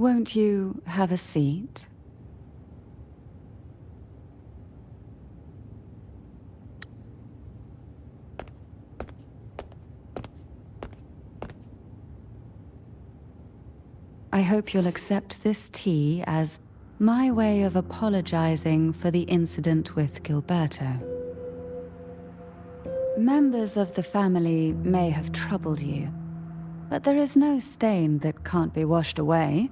Won't you have a seat? I hope you'll accept this tea as my way of apologizing for the incident with Gilberto. Members of the family may have troubled you, but there is no stain that can't be washed away.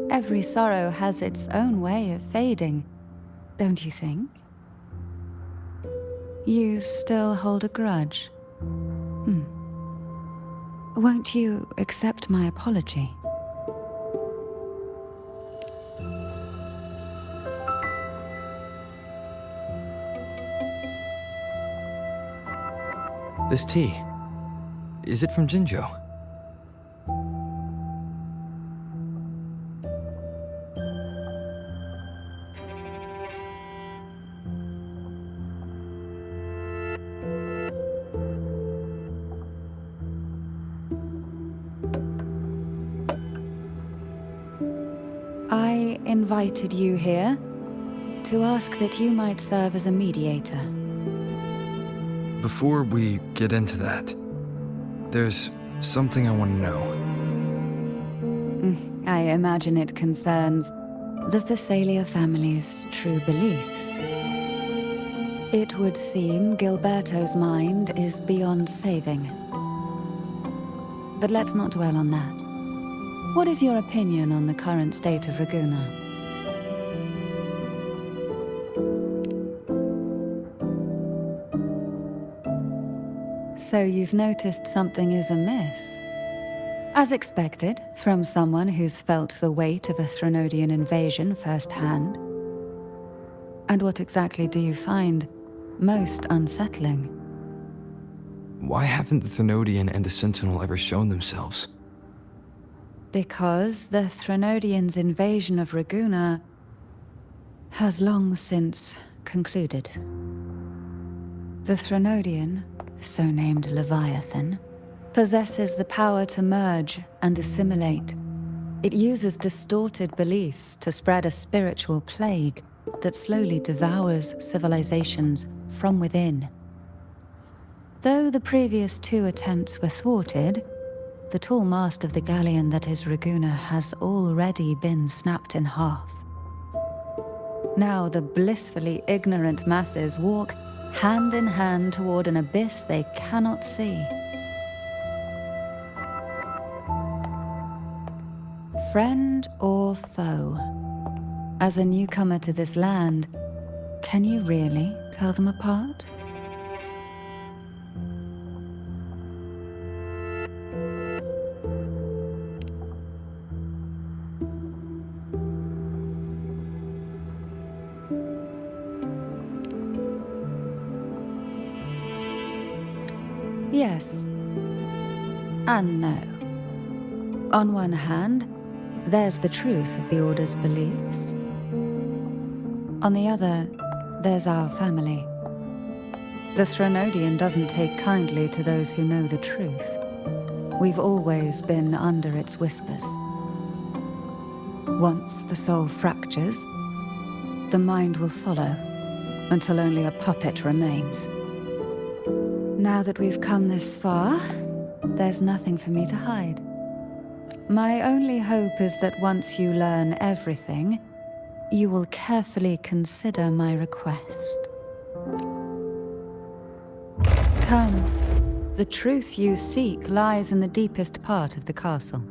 Every sorrow has its own way of fading, don't you think? You still hold a grudge? Won't you accept my apology? This tea, is it from Jinjo? I invited you here to ask that you might serve as a mediator. Before we get into that, there's something I want to know. I imagine it concerns the Phasalia family's true beliefs. It would seem Gilberto's mind is beyond saving. But let's not dwell on that. What is your opinion on the current state of Raguna? So you've noticed something is amiss? As expected, from someone who's felt the weight of a Threnodian invasion firsthand. And what exactly do you find most unsettling? Why haven't the Threnodian and the Sentinel ever shown themselves? Because the Threnodians' invasion of Raguna has long since concluded. The Threnodian, so named Leviathan, possesses the power to merge and assimilate. It uses distorted beliefs to spread a spiritual plague that slowly devours civilizations from within. Though the previous two attempts were thwarted, the tall mast of the galleon that is Raguna has already been snapped in half. Now the blissfully ignorant masses walk hand in hand toward an abyss they cannot see. Friend or foe? As a newcomer to this land, can you really tell them apart? Yes and no. On one hand, there's the truth of the Order's beliefs. On the other, there's our family. The Threnodian doesn't take kindly to those who know the truth. We've always been under its whispers. Once the soul fractures, the mind will follow, until only a puppet remains. Now that we've come this far, there's nothing for me to hide. My only hope is that once you learn everything, you will carefully consider my request. Come. The truth you seek lies in the deepest part of the castle.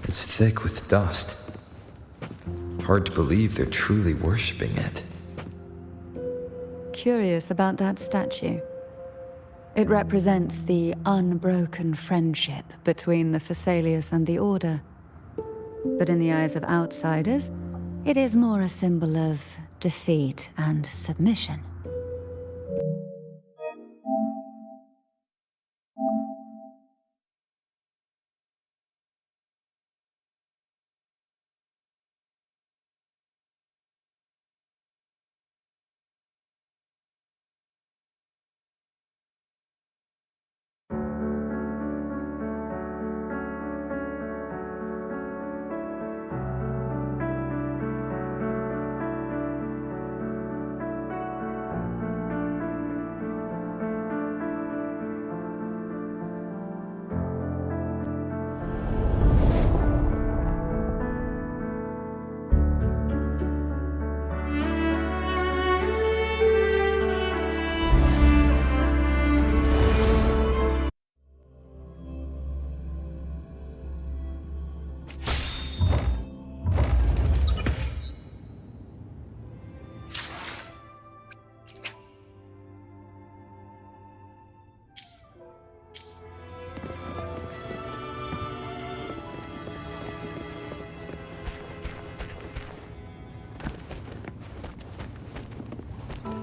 It's thick with dust. Hard to believe they're truly worshipping it. Curious about that statue. It represents the unbroken friendship between the Phasaelius and the Order. But in the eyes of outsiders, it is more a symbol of defeat and submission.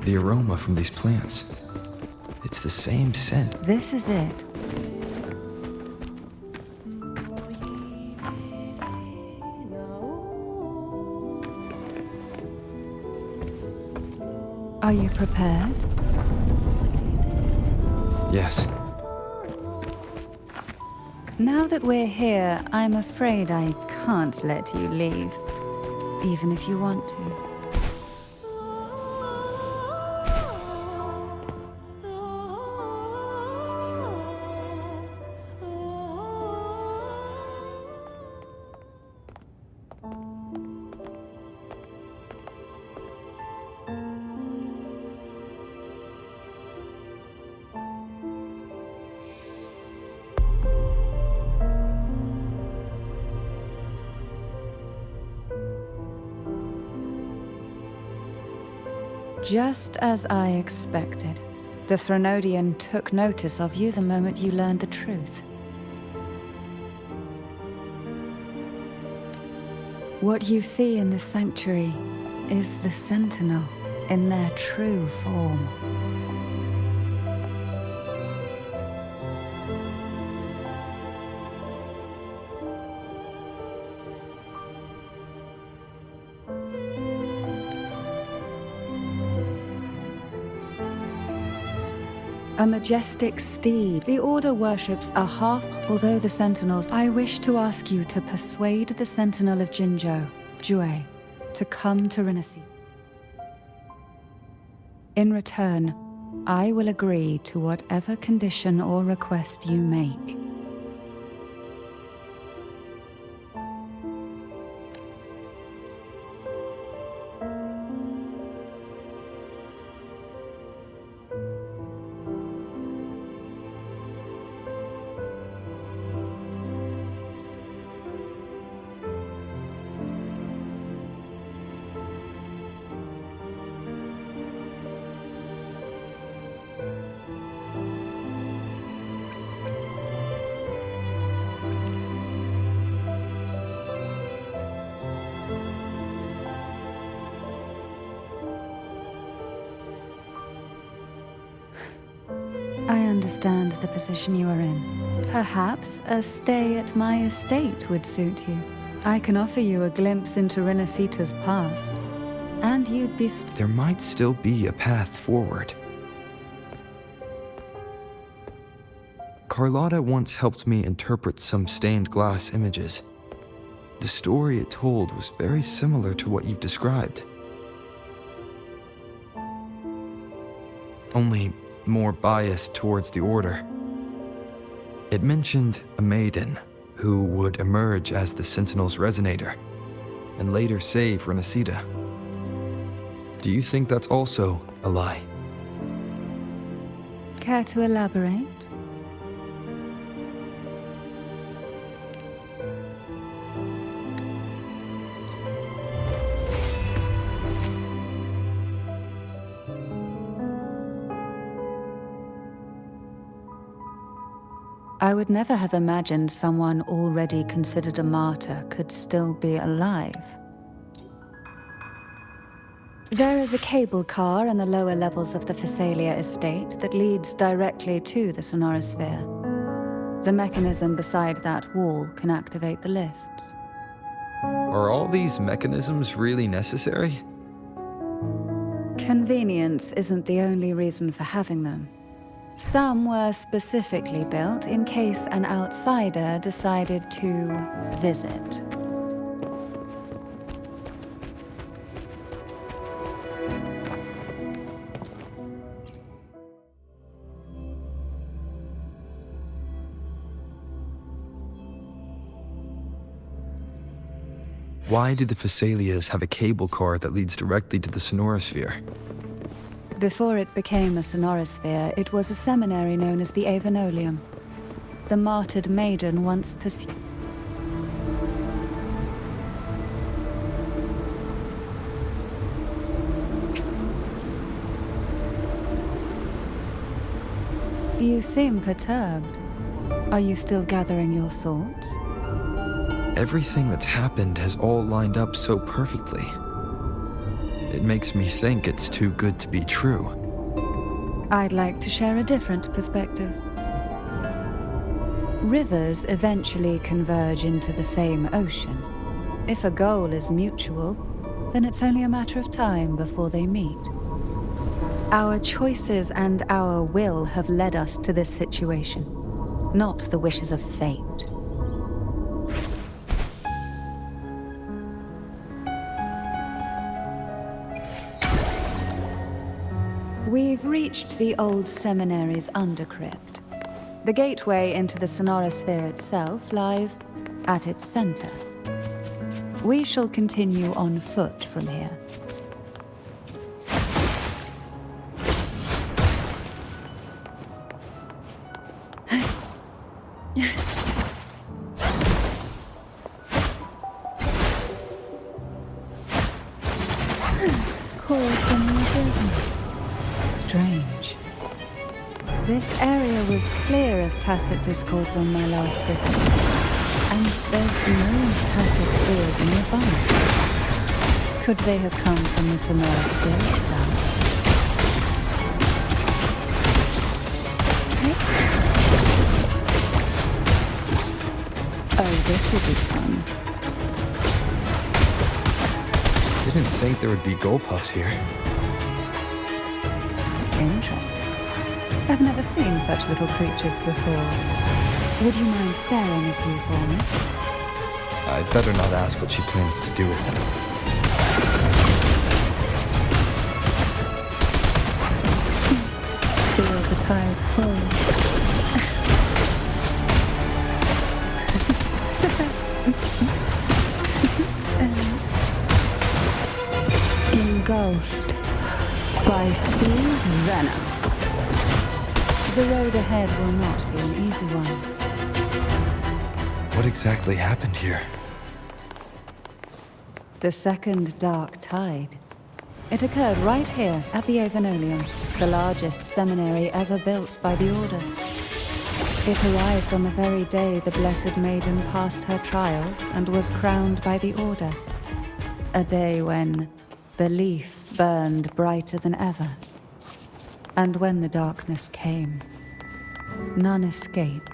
The aroma from these plants. It's the same scent. This is it. Are you prepared? Yes. Now that we're here, I'm afraid I can't let you leave, even if you want to. Just as I expected, the Threnodian took notice of you the moment you learned the truth. What you see in the sanctuary is the Sentinel in their true form. A majestic steed. The Order worships a half, although the Sentinels... I wish to ask you to persuade the Sentinel of Jinzhou, Jue, to come to Rinasi. In return, I will agree to whatever condition or request you make. I understand the position you are in. Perhaps a stay at my estate would suit you. I can offer you a glimpse into Rinasita's past, and you'd be... There might still be a path forward. Carlotta once helped me interpret some stained glass images. The story it told was very similar to what you've described. Only more biased towards the Order. It mentioned a maiden who would emerge as the Sentinel's resonator and later save Renacida. Do you think that's also a lie? Care to elaborate? I would never have imagined someone already considered a martyr could still be alive. There is a cable car in the lower levels of the Phasalia estate that leads directly to the sonorosphere. The mechanism beside that wall can activate the lifts. Are all these mechanisms really necessary? Convenience isn't the only reason for having them. Some were specifically built in case an outsider decided to visit. Why do the Phasalias have a cable car that leads directly to the sonorosphere? Before it became a sonorosphere, it was a seminary known as the Avenolium. The martyred maiden once pursued. You seem perturbed. Are you still gathering your thoughts? Everything that's happened has all lined up so perfectly. It makes me think it's too good to be true. I'd like to share a different perspective. Rivers eventually converge into the same ocean. If a goal is mutual, then it's only a matter of time before they meet. Our choices and our will have led us to this situation, not the wishes of fate. We've reached the old seminary's undercrypt. The gateway into the sonorosphere itself lies at its center. We shall continue on foot from here. Call from the building. Strange. This area was clear of tacit discords on my last visit, and there's no tacit field nearby. Could they have come from the sonorosphere itself? Oh, this will be fun. Didn't think there would be gold puffs here. Interesting. I've never seen such little creatures before. Would you mind sparing a few for me? I'd better not ask what she plans to do with them. Feel the tide pull. Engulfed by sea's venom. The road ahead will not be an easy one. What exactly happened here? The second dark tide. It occurred right here at the Avenolium, the largest seminary ever built by the Order. It arrived on the very day the Blessed Maiden passed her trials and was crowned by the Order. A day when belief burned brighter than ever. And when the darkness came, none escaped.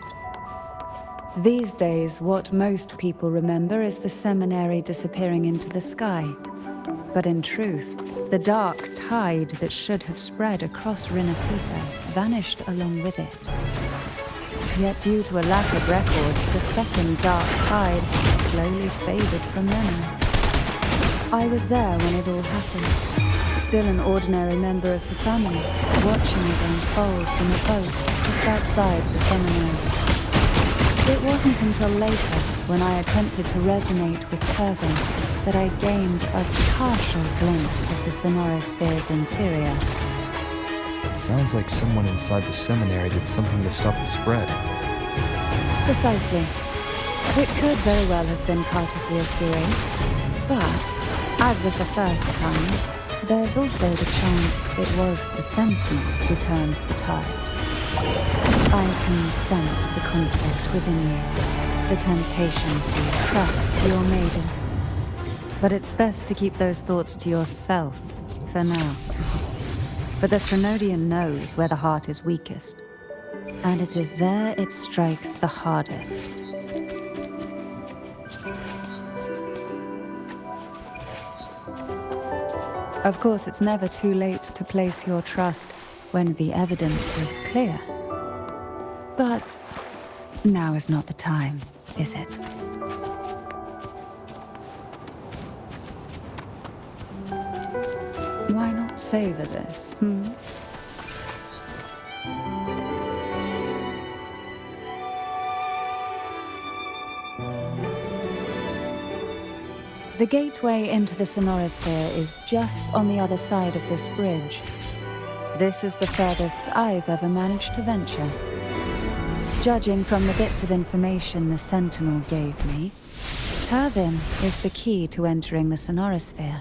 These days, what most people remember is the seminary disappearing into the sky. But in truth, the dark tide that should have spread across Rinascita vanished along with it. Yet due to a lack of records, the second dark tide slowly faded from memory. I was there when it all happened, still an ordinary member of the family, watching it unfold from a boat just outside the seminary. It wasn't until later, when I attempted to resonate with Kervin, that I gained a partial glimpse of the sonorosphere's interior. It sounds like someone inside the seminary did something to stop the spread. Precisely. It could very well have been Cartifia's doing, but, as with the first time, there's also the chance it was the Sentinel who turned the tide. I can sense the conflict within you, the temptation to trust your maiden. But it's best to keep those thoughts to yourself for now. For the Threnodian knows where the heart is weakest, and it is there it strikes the hardest. Of course, it's never too late to place your trust when the evidence is clear. But now is not the time, is it? Why not savor this, The gateway into the Sonorosphere is just on the other side of this bridge. This is the furthest I've ever managed to venture. Judging from the bits of information the Sentinel gave me, Turvin is the key to entering the Sonorosphere.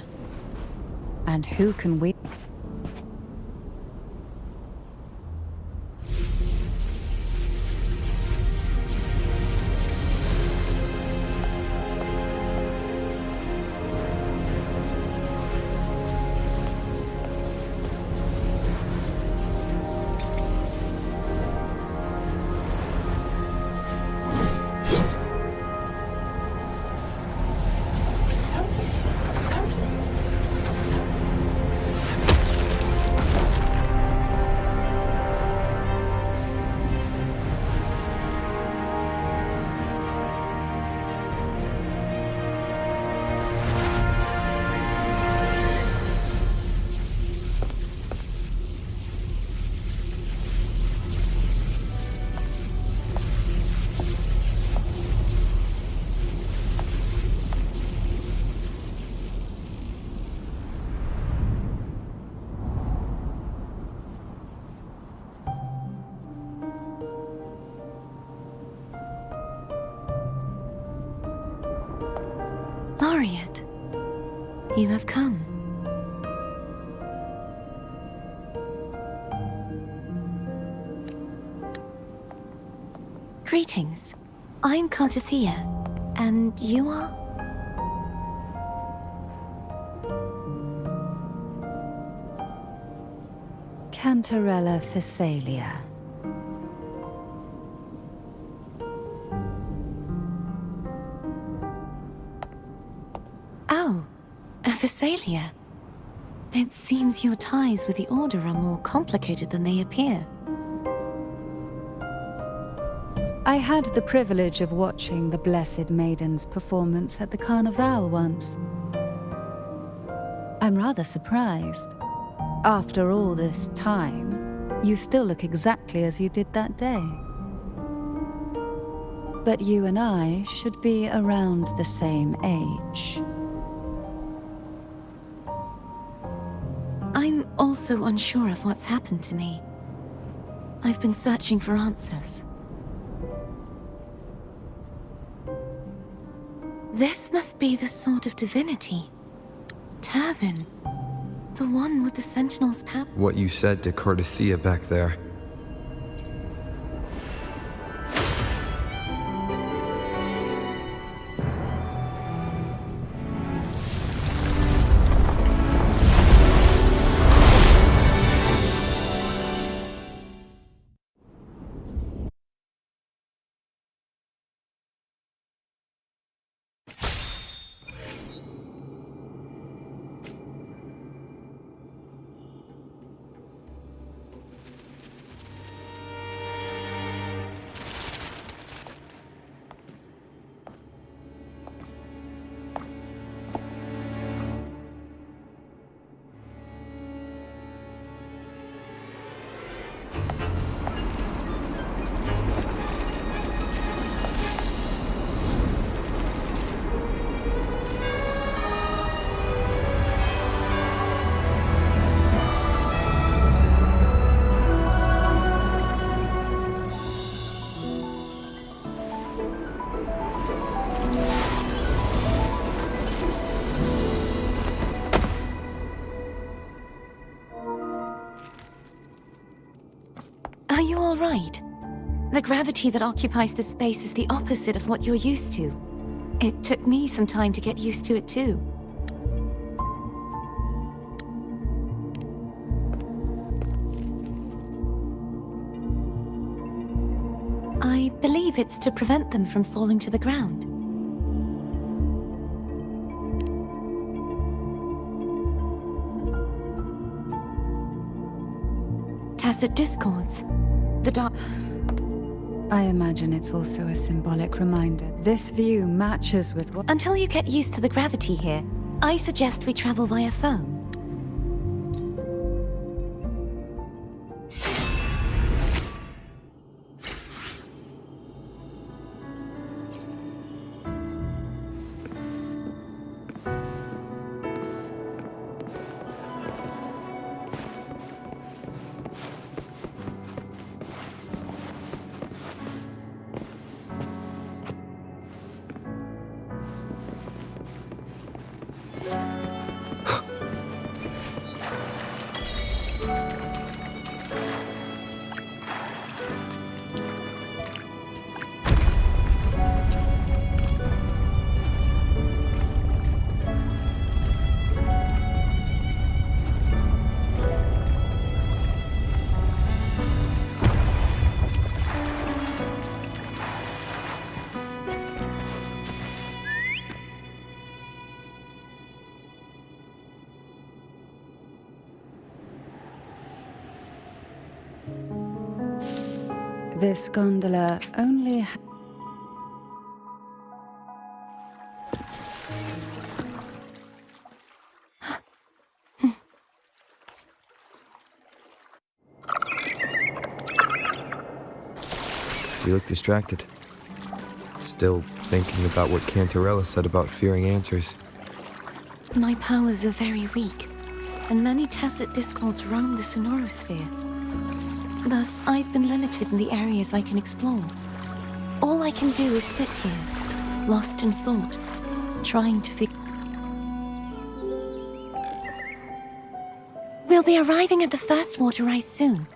And who can we... Laureate, you have come. Greetings. I'm Cartathea, and you are? Cantarella Phasalia. Oh, a Phasalia. It seems your ties with the Order are more complicated than they appear. I had the privilege of watching the Blessed Maiden's performance at the Carnival once. I'm rather surprised. After all this time, you still look exactly as you did that day. But you and I should be around the same age. I'm also unsure of what's happened to me. I've been searching for answers. This must be the sort of divinity. Turvin. The one with the Sentinel's power. What you said to Cartathea back there. all right? The gravity that occupies this space is the opposite of what you're used to. It took me some time to get used to it too. I believe it's to prevent them from falling to the ground. Tacit discords. The dark... I imagine it's also a symbolic reminder. This view matches with what... Until you get used to the gravity here, I suggest we travel via phone. This gondola only... You look distracted. Still thinking about what Cantarella said about fearing answers. My powers are very weak, and many tacit discords roam the sonorosphere. Thus, I've been limited in the areas I can explore. All I can do is sit here, lost in thought, trying to figure... We'll be arriving at the first water rise soon.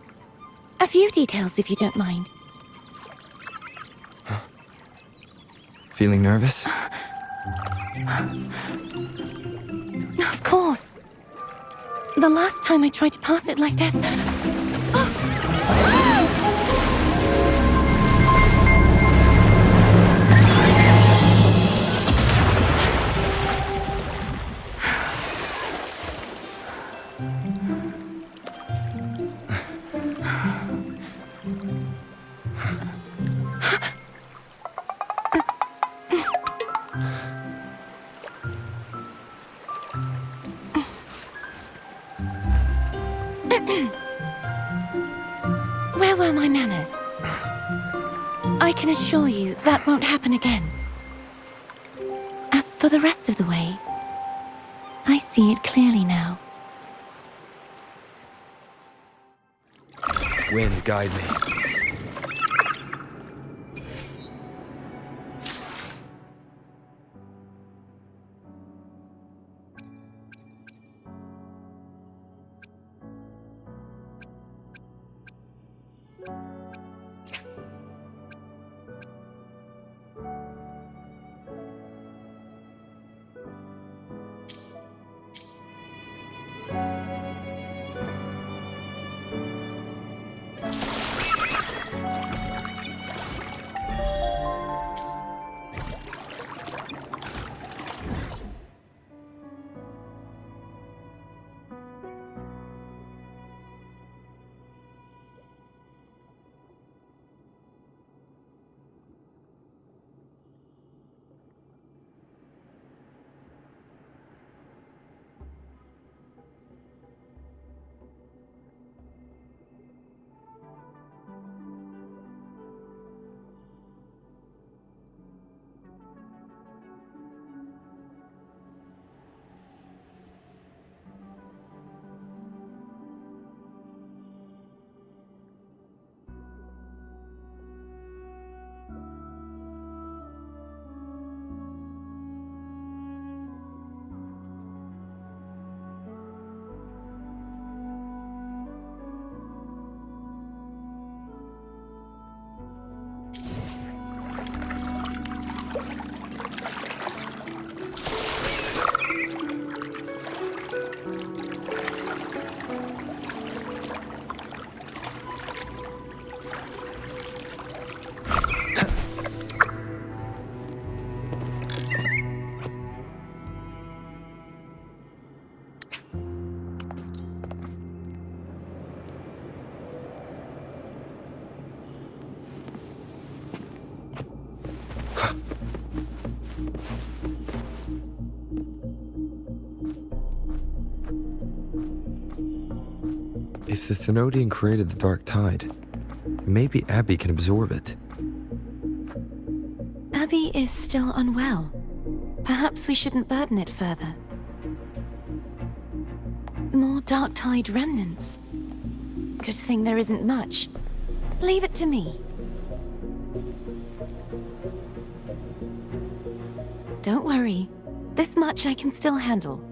A few details, if you don't mind. Feeling nervous? Of course. The last time I tried to pass it like this... Where were my manners? I can assure you that won't happen again. As for the rest of the way, I see it clearly now. Wind, guide me. If the Thenodian created the dark tide, maybe Abby can absorb it. Abby is still unwell. Perhaps we shouldn't burden it further. More dark tide remnants. Good thing there isn't much. Leave it to me. Don't worry. This much I can still handle.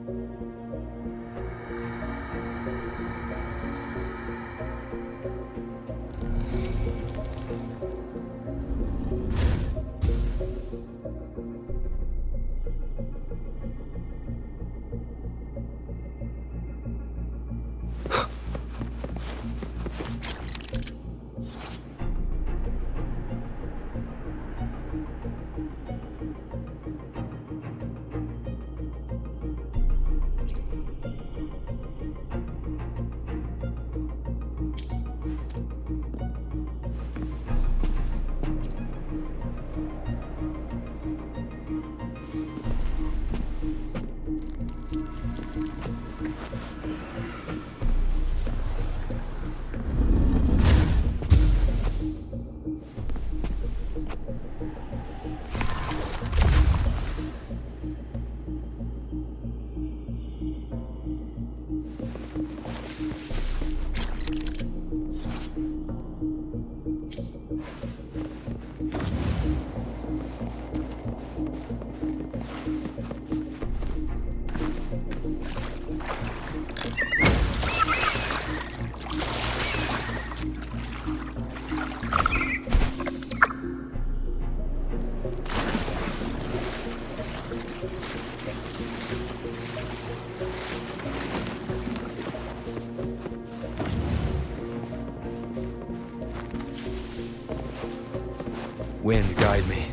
Wind, guide me.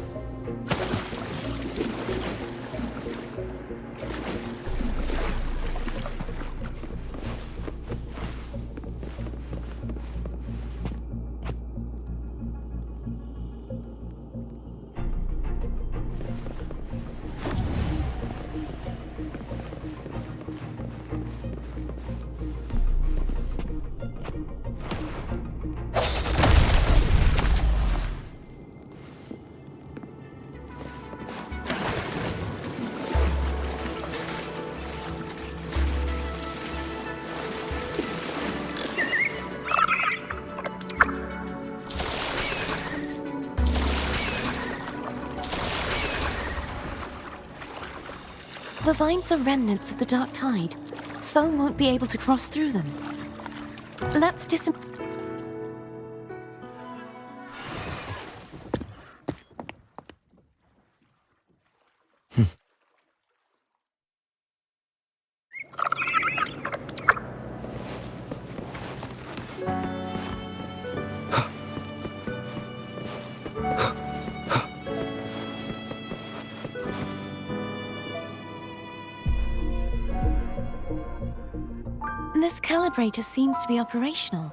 The vines are remnants of the dark tide. Foam won't be able to cross through them. Let's This calibrator seems to be operational.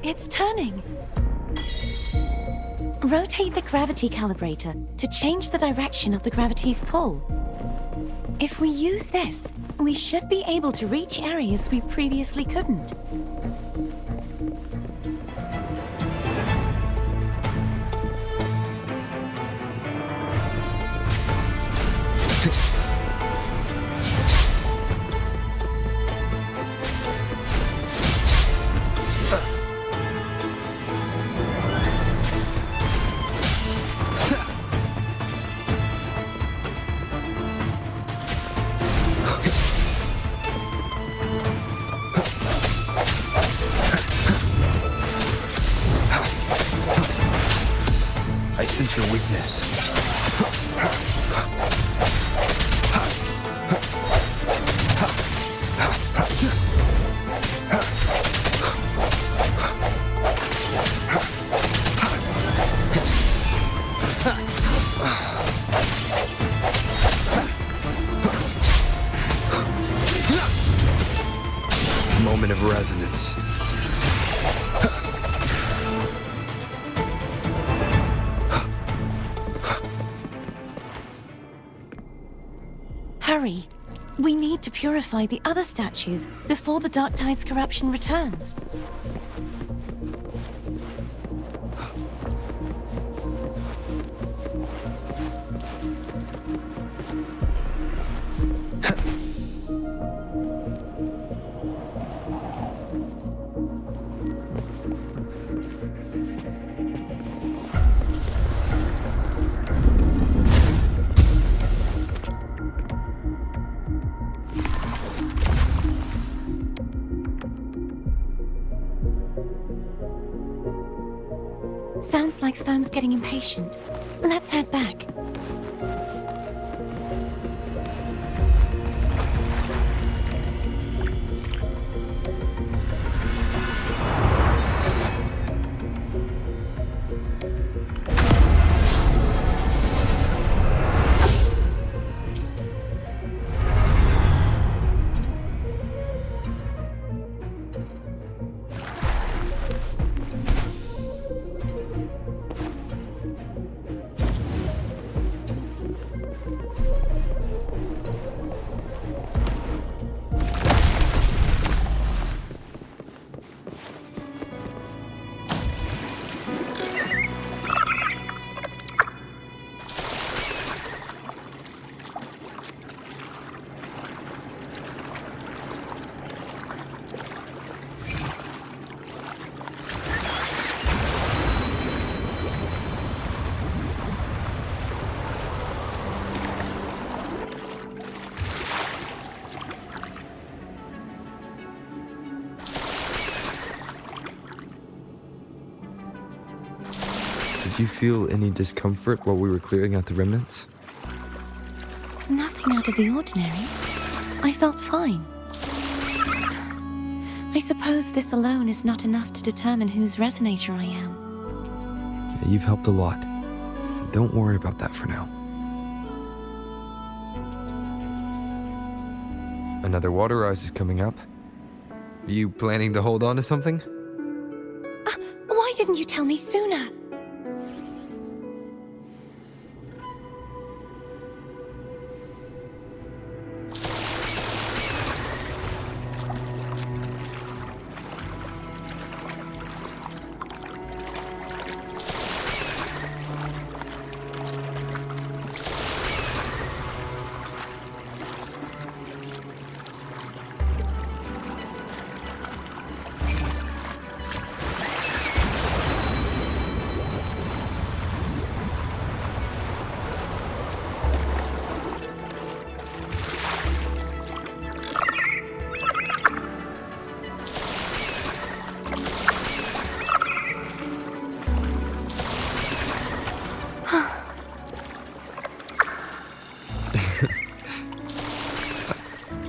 It's turning. Rotate the gravity calibrator to change the direction of the gravity's pull. If we use this, we should be able to reach areas we previously couldn't. sense your weakness. Moment of resonance. Hurry. We need to purify the other statues before the Dark Tide's corruption returns. Sounds like Thome's getting impatient. Let's head back. Did you feel any discomfort while we were clearing out the remnants? Nothing out of the ordinary. I felt fine. I suppose this alone is not enough to determine whose resonator I am. Yeah, you've helped a lot. Don't worry about that for now. Another water rise is coming up. Are you planning to hold on to something? Why didn't you tell me sooner?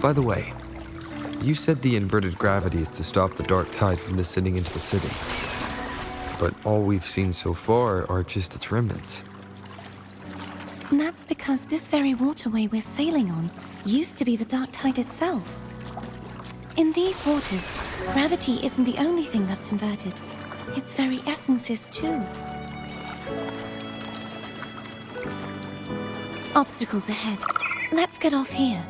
By the way, you said the inverted gravity is to stop the dark tide from descending into the city. But all we've seen so far are just its remnants. And that's because this very waterway we're sailing on used to be the Dark Tide itself. In these waters, gravity isn't the only thing that's inverted. Its very essence is too. Obstacles ahead. Let's get off here.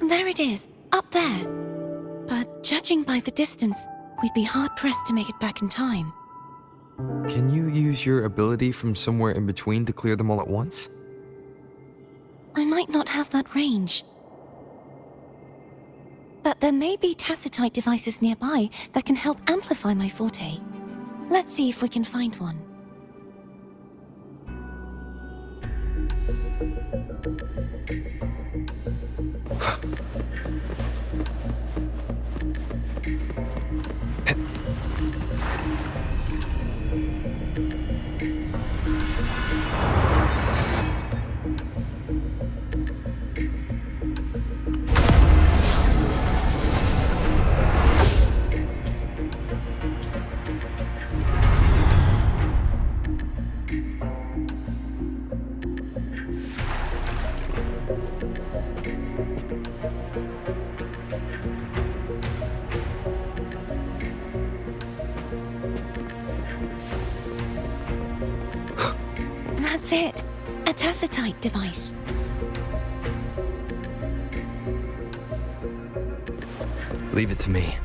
There it is, up there. But judging by the distance, we'd be hard-pressed to make it back in time. Can you use your ability from somewhere in between to clear them all at once? I might not have that range. but there may be tacitite devices nearby that can help amplify my forte. Let's see if we can find one. That's it. A tacitite device. Leave it to me.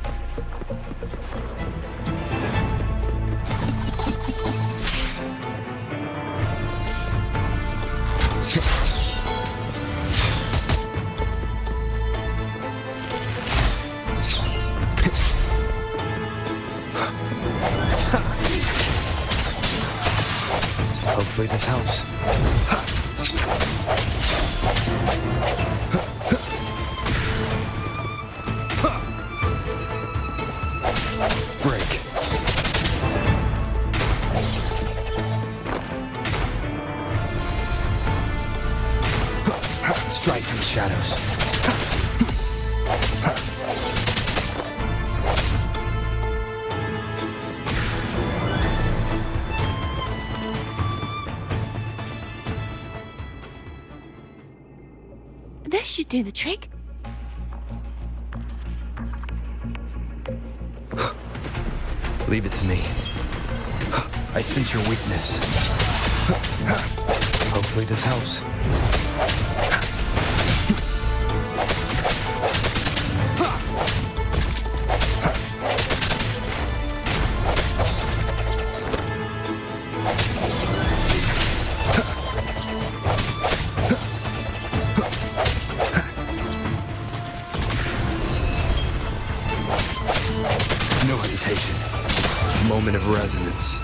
Hopefully this helps. Break. Strike from the shadows. This should do the trick. Leave it to me. I sense your weakness. Hopefully this helps. No hesitation. Moment of resonance.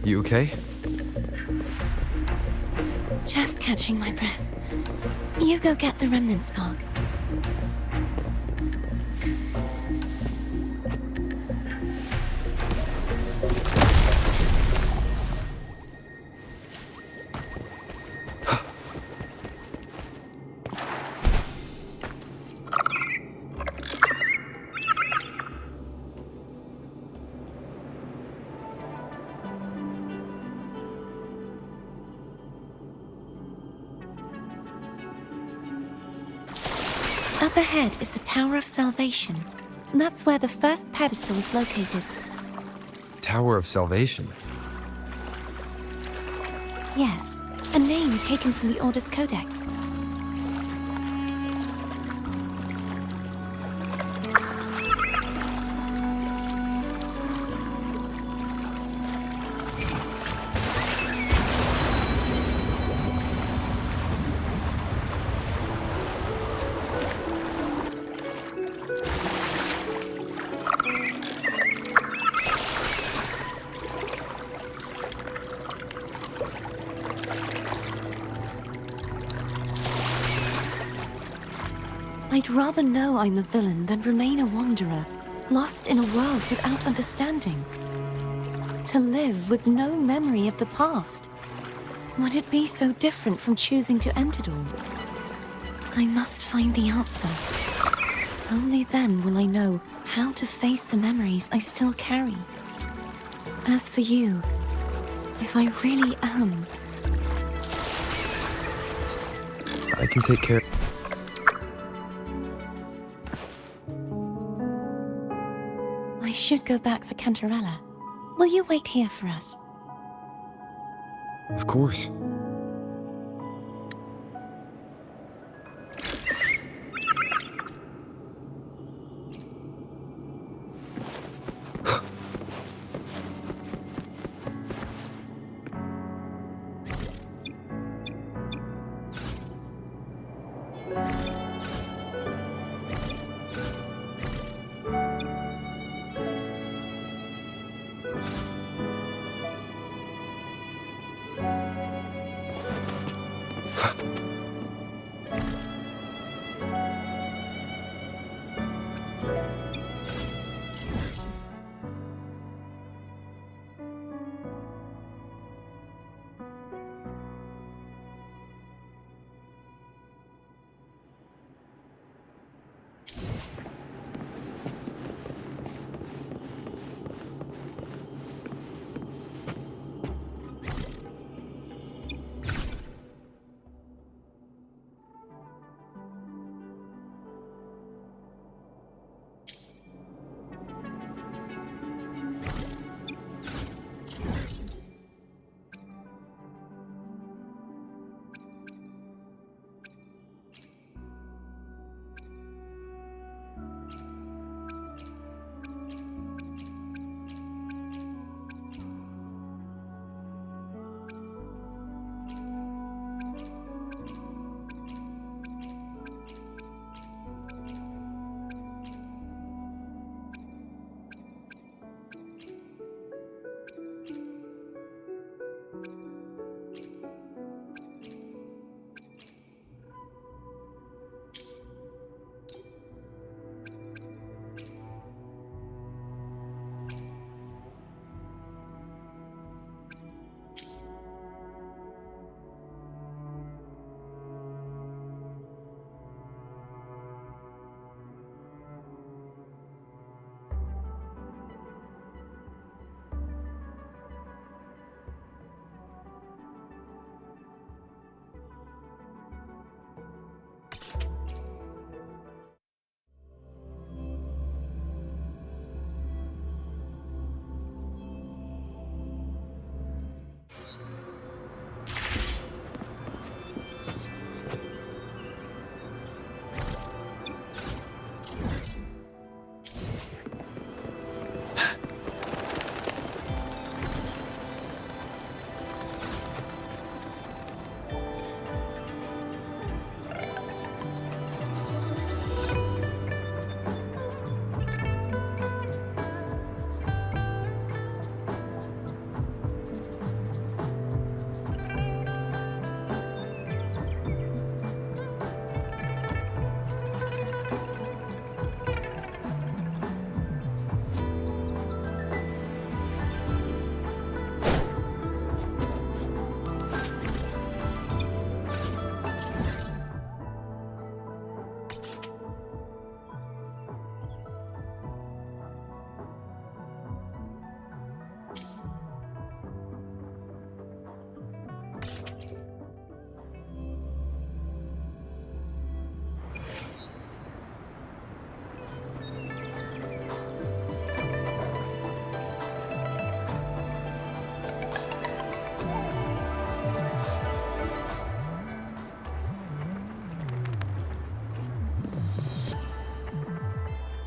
You okay? Just catching my breath. You go get the remnant spark. Up ahead is the Tower of Salvation. That's where the first pedestal is located. Tower of Salvation. Yes, a name taken from the Order's Codex. I'd rather know I'm a villain than remain a wanderer, lost in a world without understanding. To live with no memory of the past. Would it be so different from choosing to end it all? I must find the answer. Only then will I know how to face the memories I still carry. As for you, if I really am... I can take care. I should go back for Cantarella. Will you wait here for us? Of course.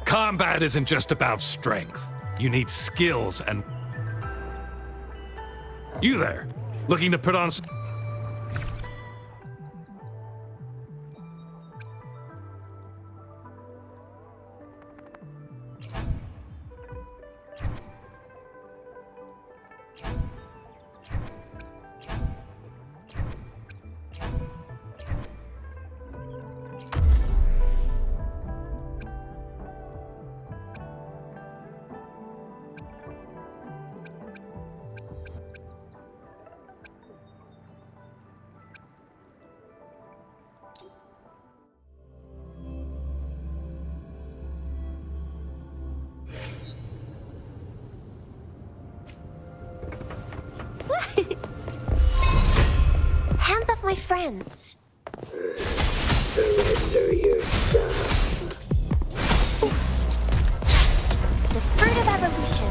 Combat isn't just about strength. You need skills and... You there, looking to put on some... friends. Surrender yourself. The fruit of evolution.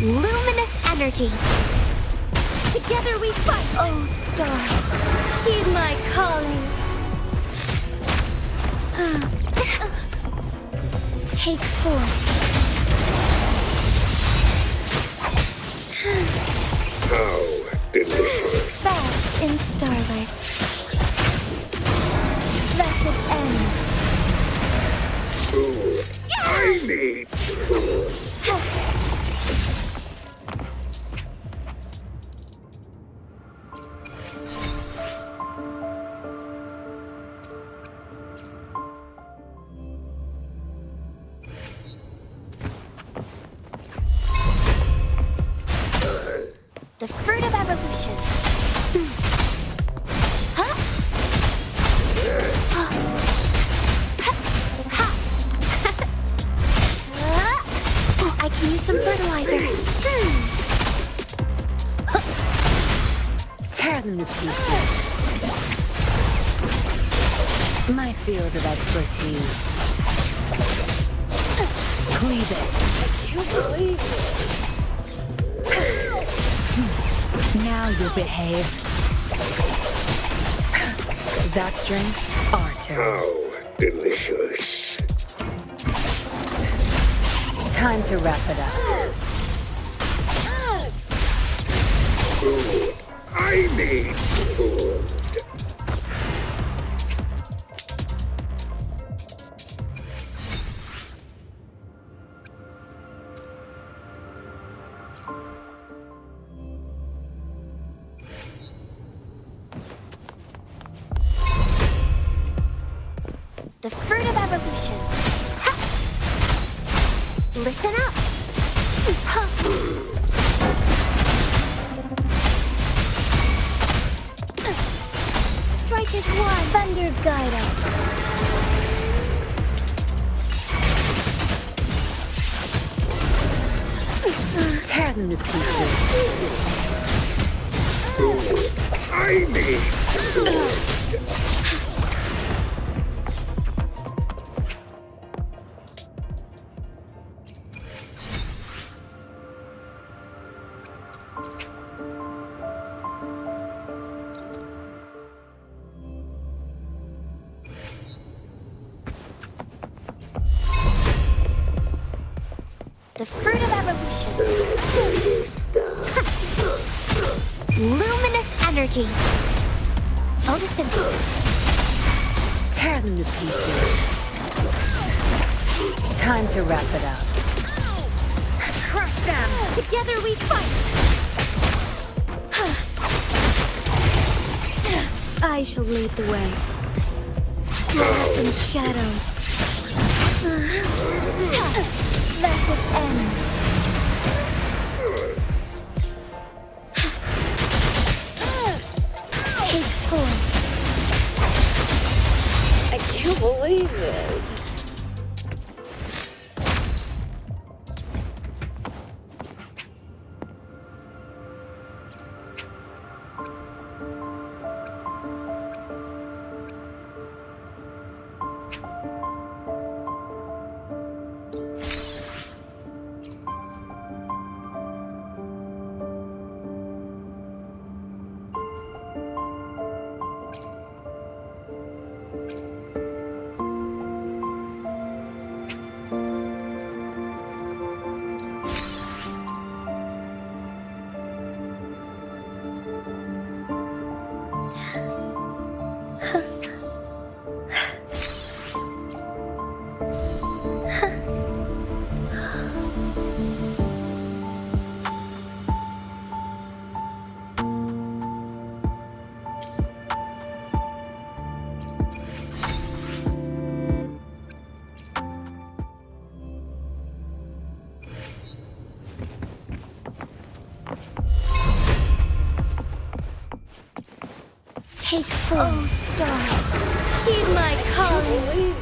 Luminous energy. Together we fight. Oh, stars, heed my calling. Take form. How delicious. Fast in starlight. Blessed end. Food. I need food. The fruit of evolution. Huh? I can use some fertilizer. Tear them to pieces. My field of expertise. Cleave it. I can't believe it. Now you'll behave. Zap's drink, our turn. How delicious. Time to wrap it up. Food. I need food. The fruit of evolution. Ha! Listen up. Ha! Strike as one. Thunder guide us. Tear them to pieces. Food. I need food. The fruit of evolution. Luminous energy. Photosynthesis. Tear them to pieces. Time to wrap it up. Crush them! Together we fight. I shall lead the way. Glass and shadows. Blessed end. Take form. I can't believe it. Take form. Oh, stars, heed my calling.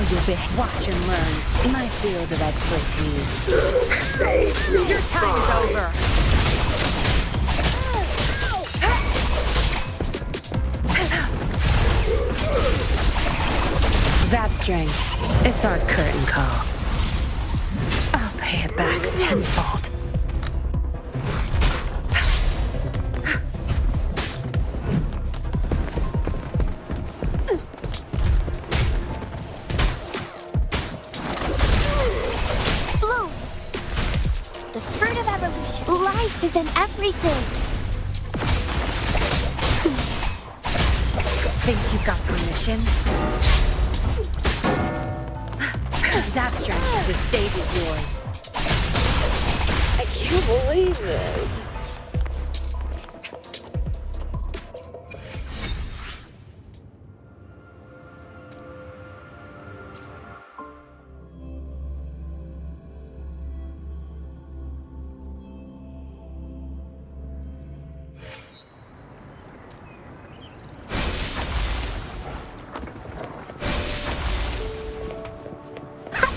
you'll be watch and learn. My field of expertise. Save me. Your time is over. Zap string. It's our curtain call. I'll pay it back tenfold. Bloom! The fruit of evolution. Life is in everything. Think you got permission? Zap string. The stage is yours. I can't believe this.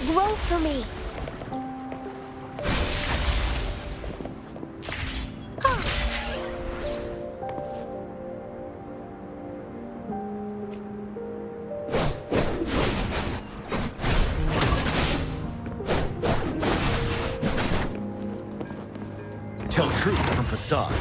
Grow for me. Tell truth from facade.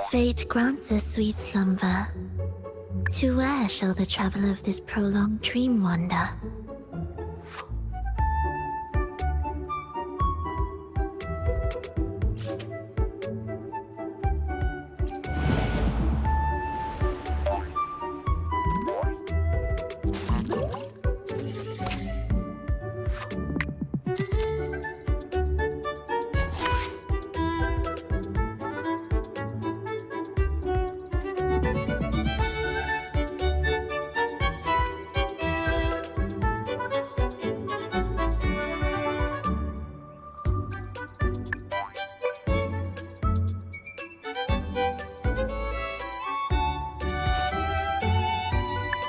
Fate grants us sweet slumber. To where shall the traveler of this prolonged dream wander?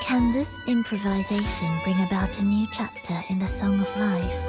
Can this improvisation bring about a new chapter in the Song of Life?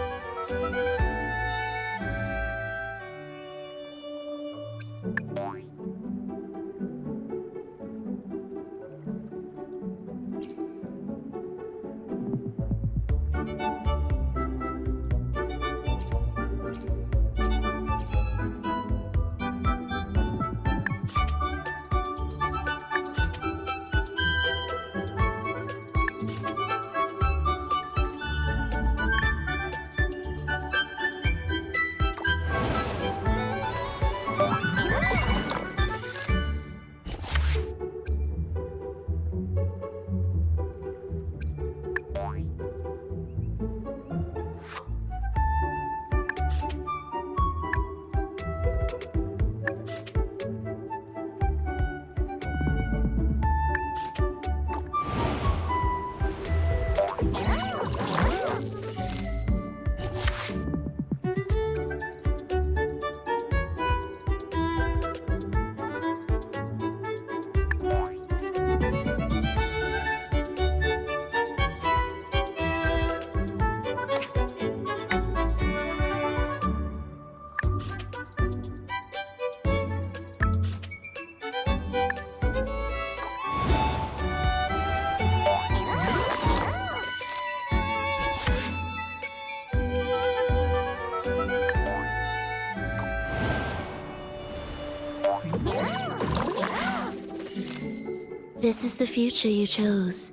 This is the future you chose.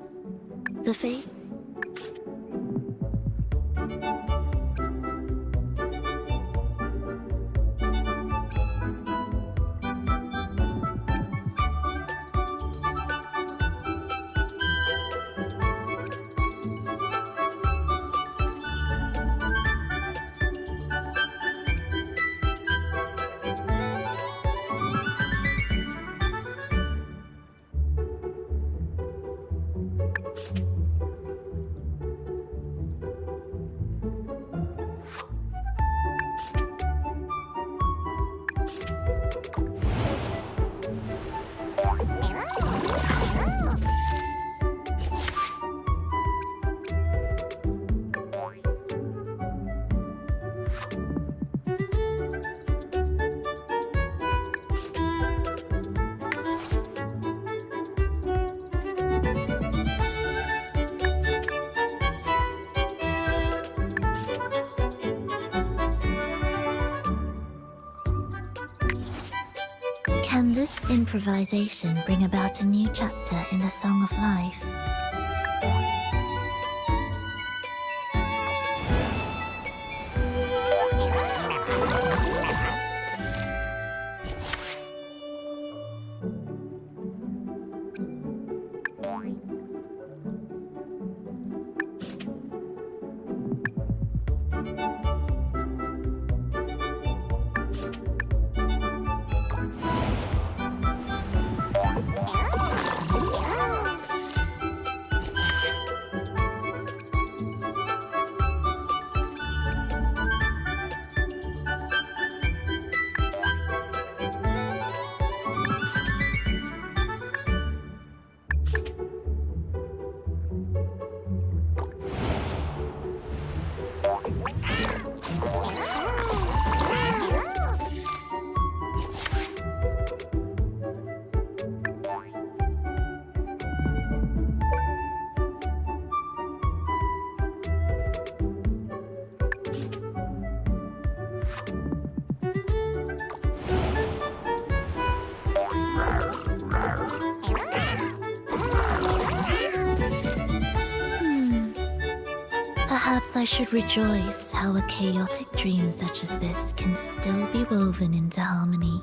The fate. Can this improvisation bring about a new chapter in the Song of Life? Perhaps I should rejoice how a chaotic dream such as this can still be woven into harmony.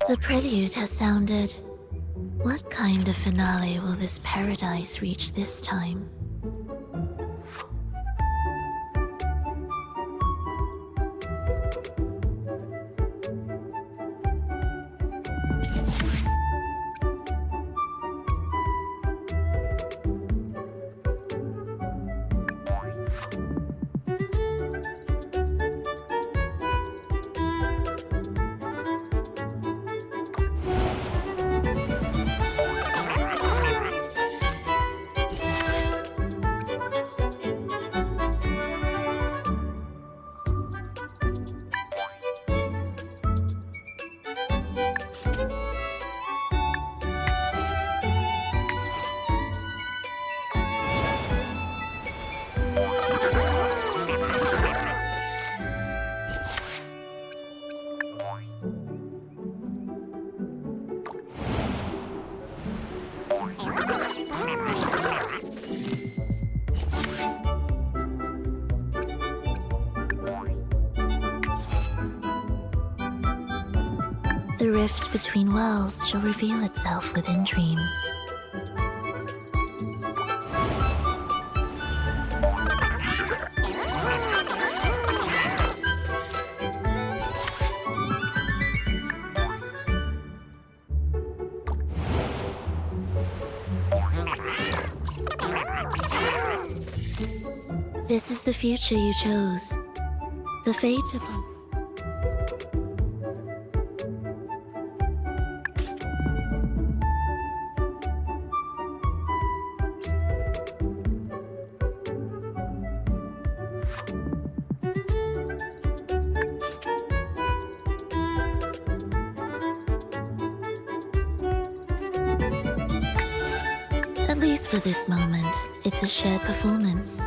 The prelude has sounded. What kind of finale will this paradise reach this time? The rift between worlds shall reveal itself within dreams. This is the future you chose. The fate upon. At least for this moment, it's a shared performance.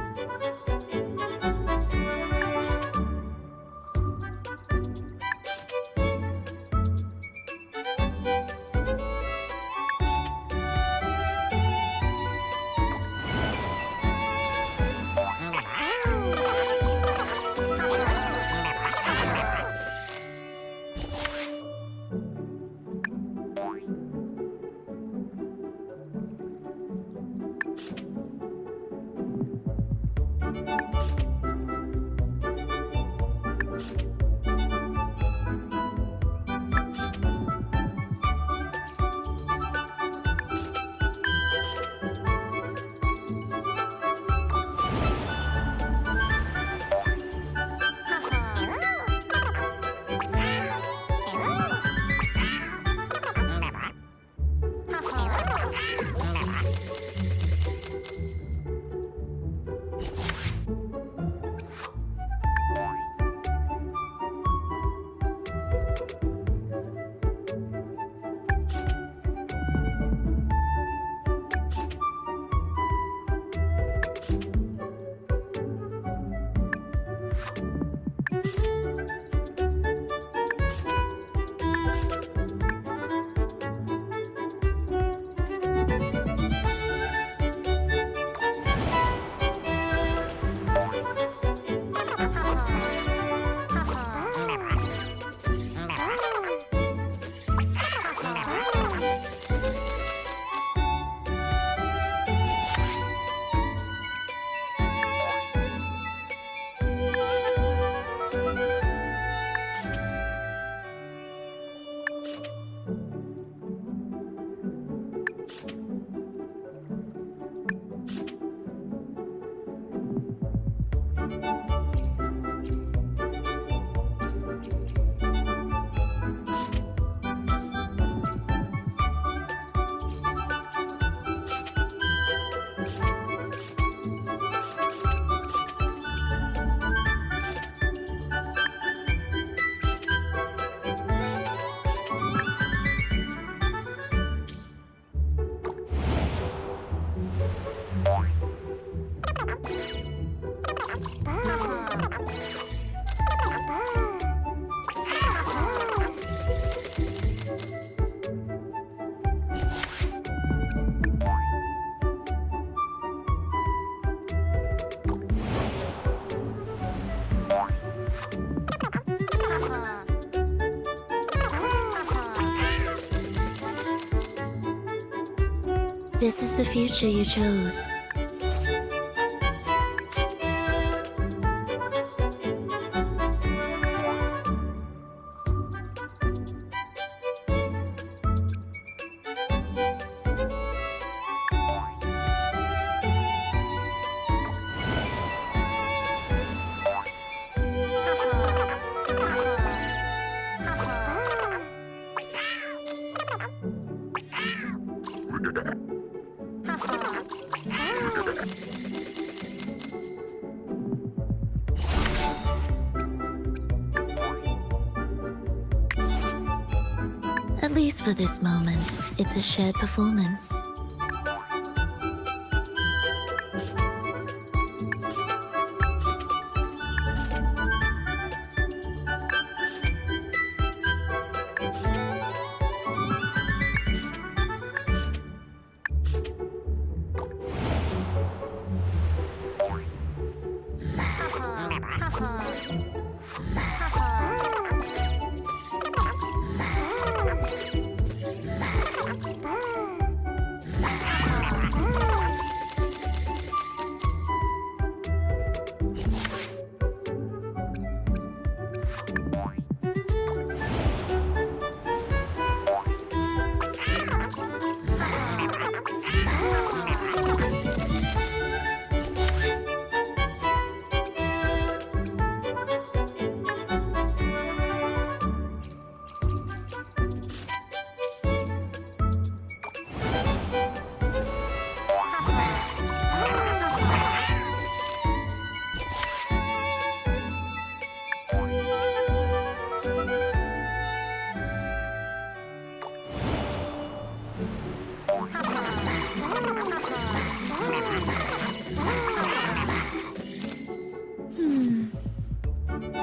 This is the future you chose. At least for this moment, it's a shared performance.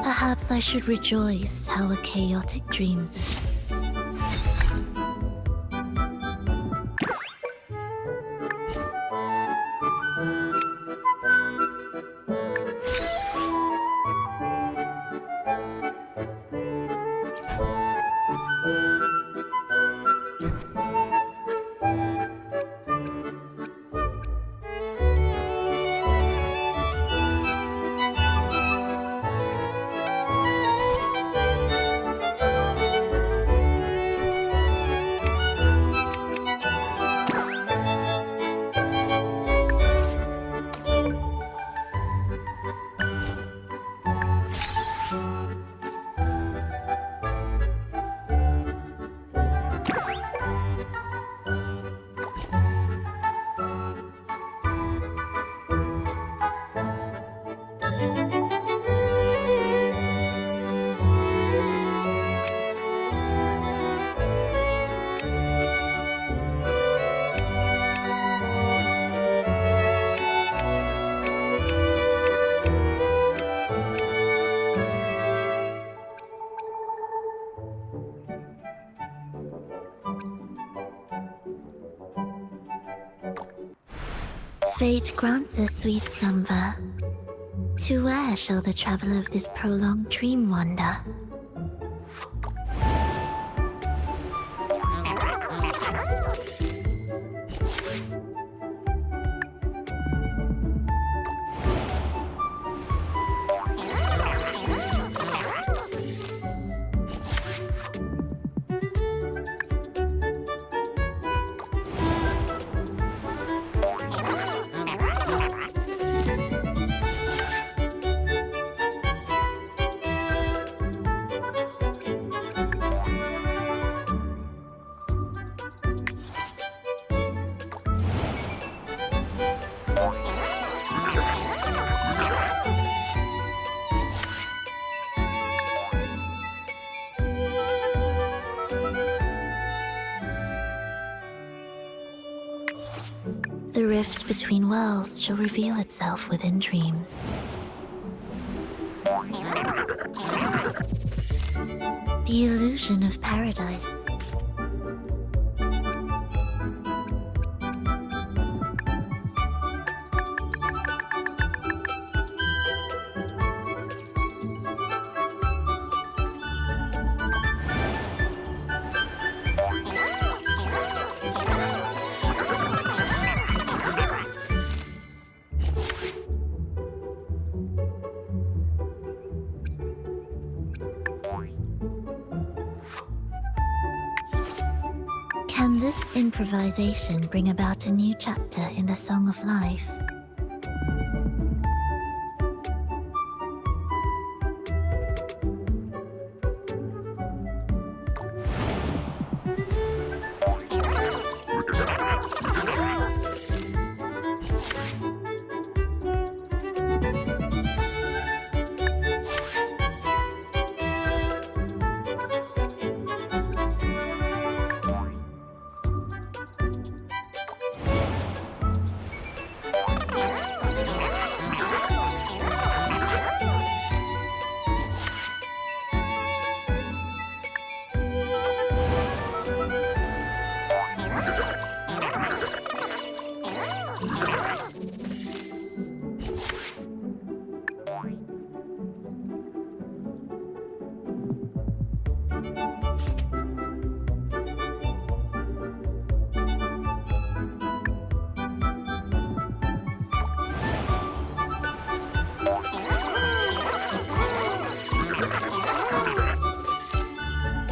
Perhaps I should rejoice how a chaotic dreams. Fate grants us sweet slumber. To where shall the traveler of this prolonged dream wander? The rift between worlds shall reveal itself within dreams. The illusion of paradise. Can this improvisation bring about a new chapter in the Song of Life?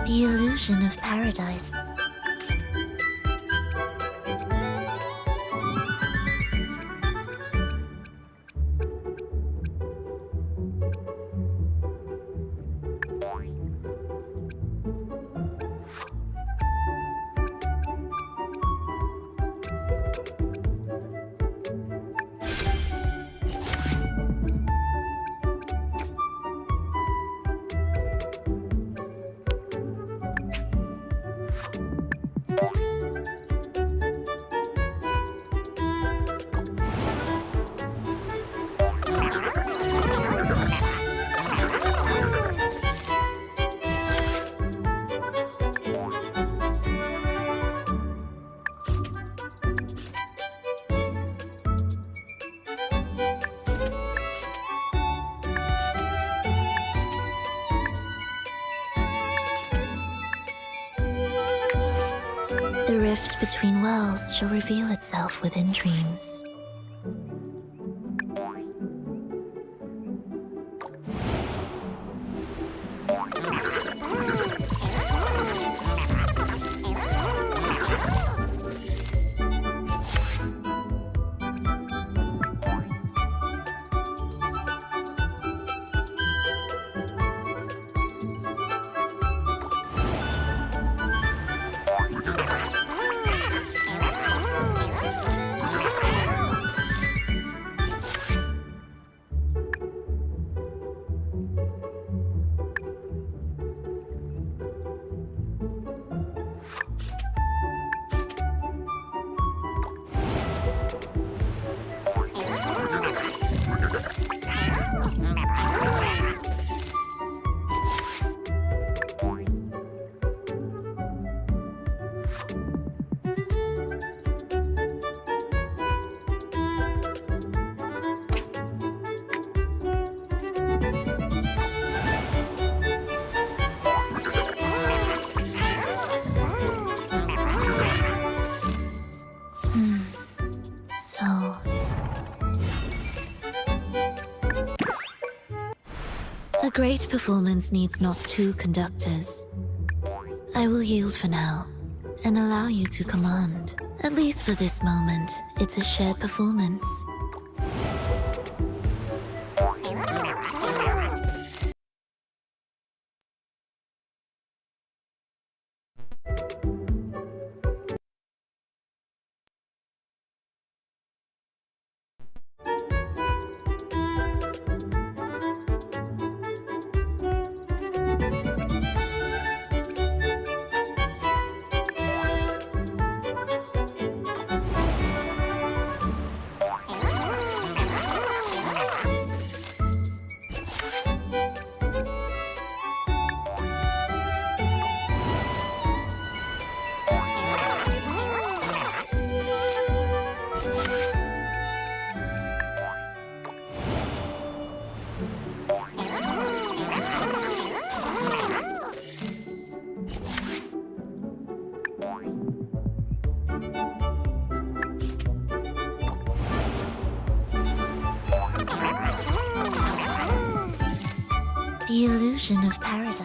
The illusion of paradise. The rift between worlds shall reveal itself within dreams. A great performance needs not two conductors. I will yield for now, and allow you to command. At least for this moment, it's a shared performance. The illusion of paradise.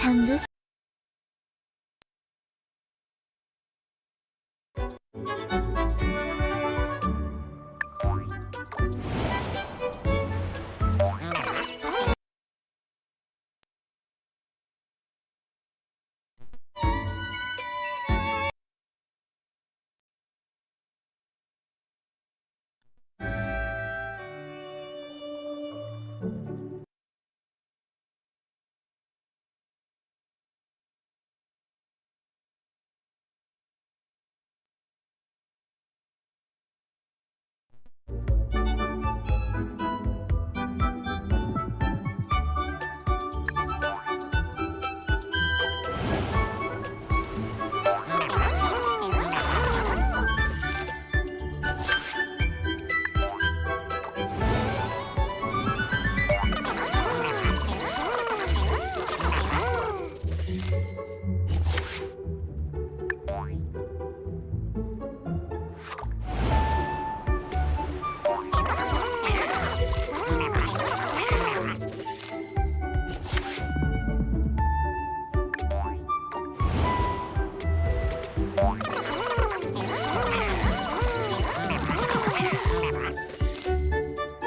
Can this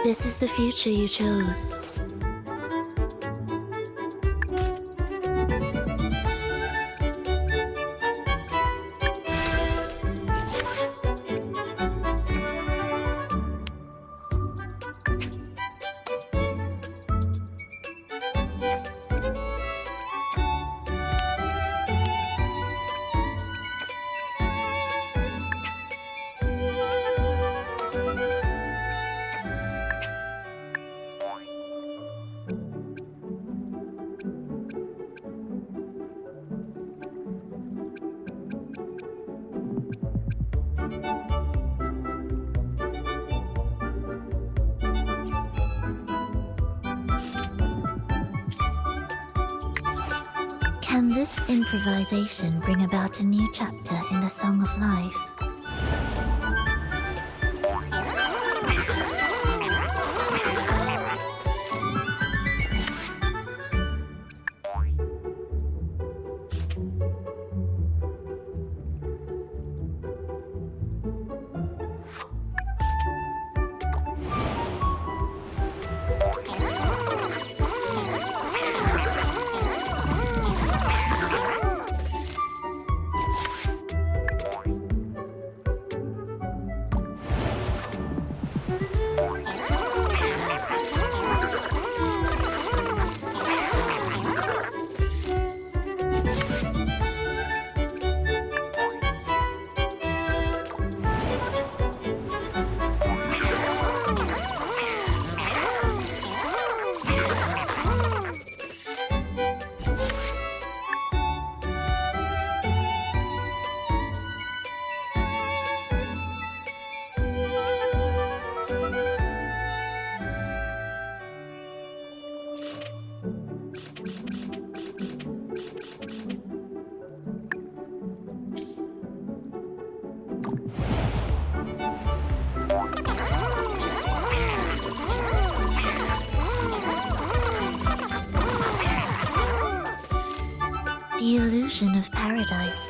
This is the future you chose. Can this improvisation bring about a new chapter in the Song of Life? The illusion of paradise.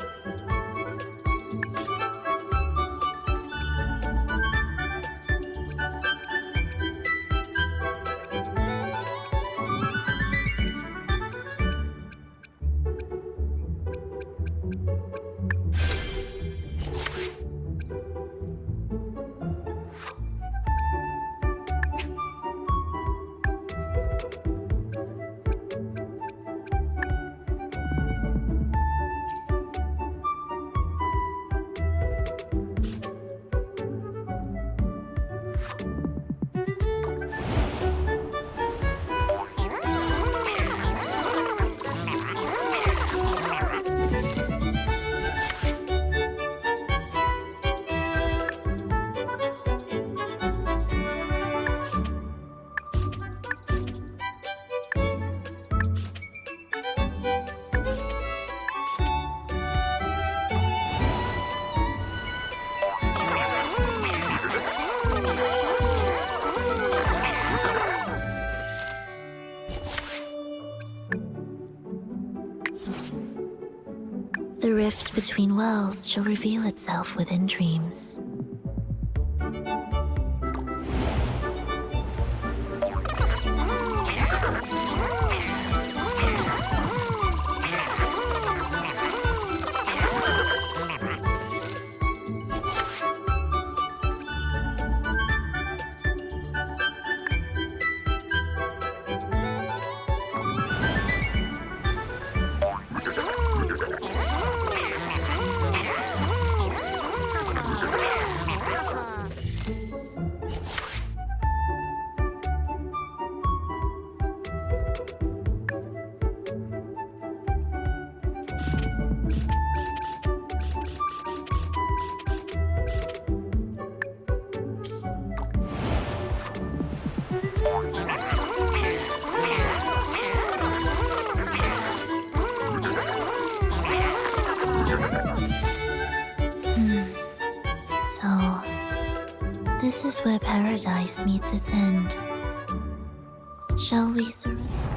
The rift between worlds shall reveal itself within dreams. So, this is where paradise meets its end. Shall we surrender?